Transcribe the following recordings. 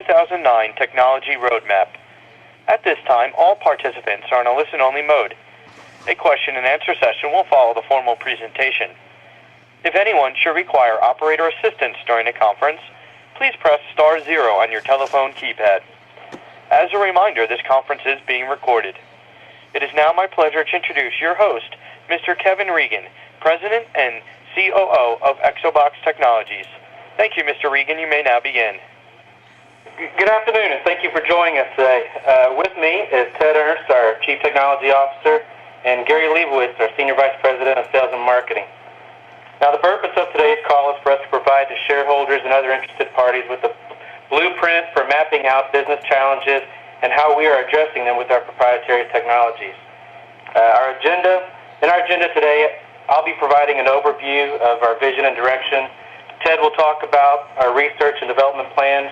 2009 Technology Roadmap. At this time, all participants are in a listen-only mode. A question-and-answer session will follow the formal presentation. If anyone should require operator assistance during the conference, please press *0 on your telephone keypad. As a reminder, this conference is being recorded. It is now my pleasure to introduce your host, Mr. Kevin Regan, President and COO of Exobox Technologies. Thank you, Mr. Regan. You may now begin. Good afternoon, and thank you for joining us today. With me is Ted Ernst, our Chief Technology Officer, and Gary Leibowitz, our Senior Vice President of Sales and Marketing. Now, the purpose of today's call is for us to provide to shareholders and other interested parties with a blueprint for mapping out business challenges and how we are addressing them with our proprietary technologies. In our agenda today, I'll be providing an overview of our vision and direction. Ted will talk about our research and development plans,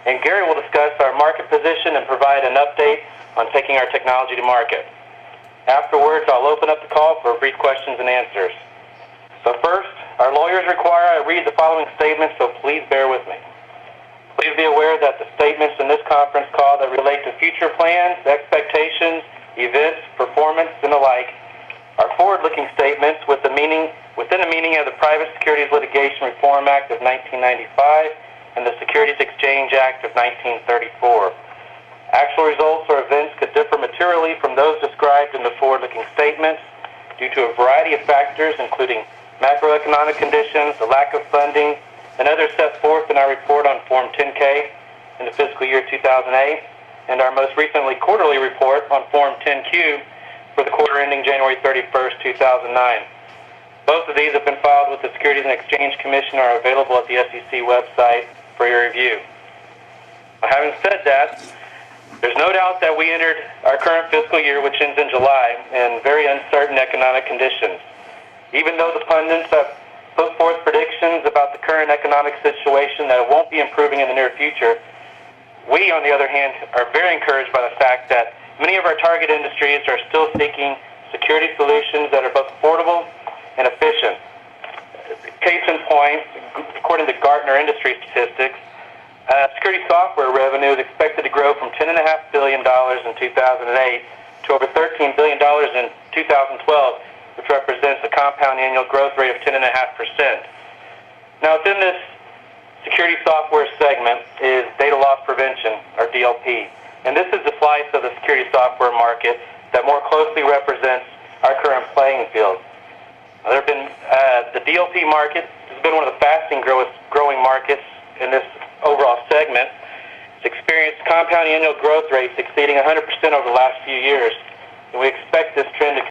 and Gary will discuss our market position and provide an update on taking our technology to market. Afterwards, I'll open up the call for brief questions and answers. So first, our lawyers require I read the following statement, so please bear with me. Please be aware that the statements in this conference call that relate to future plans, expectations, events, performance, and the like are forward-looking statements within the meaning of the Private Securities Litigation Reform Act of 1995 and the Securities Exchange Act of 1934. Actual results or events could differ materially from those described in the forward-looking statements due to a variety of factors, including macroeconomic conditions, the lack of funding, and others set forth in our report on Form 10-K in the fiscal year 2008, and our most recently quarterly report on Form 10-Q for the quarter ending January 31st, 2009. Both of these have been filed with the Securities and Exchange Commission and are available at the SEC website for your review. Having said that, there's no doubt that we entered our current fiscal year, which ends in July, in very uncertain economic conditions. Even though the pundits have put forth predictions about the current economic situation that it won't be improving in the near future, we, on the other hand, are very encouraged by the fact that many of our target industries are still seeking security solutions that are both affordable and efficient. Case in point, according to Gartner industry statistics, security software revenue is expected to grow from $10.5 billion in 2008 to over $13 billion in 2012, which represents a compound annual growth rate of 10.5%. Now, within this security software segment is data loss prevention, or DLP. And this is the slice of the security software market that more closely represents our current playing field. The DLP market has been one of the fastest growing markets in this overall segment. It's experienced compound annual growth rates exceeding 100% over the last few years, and we expect this trend to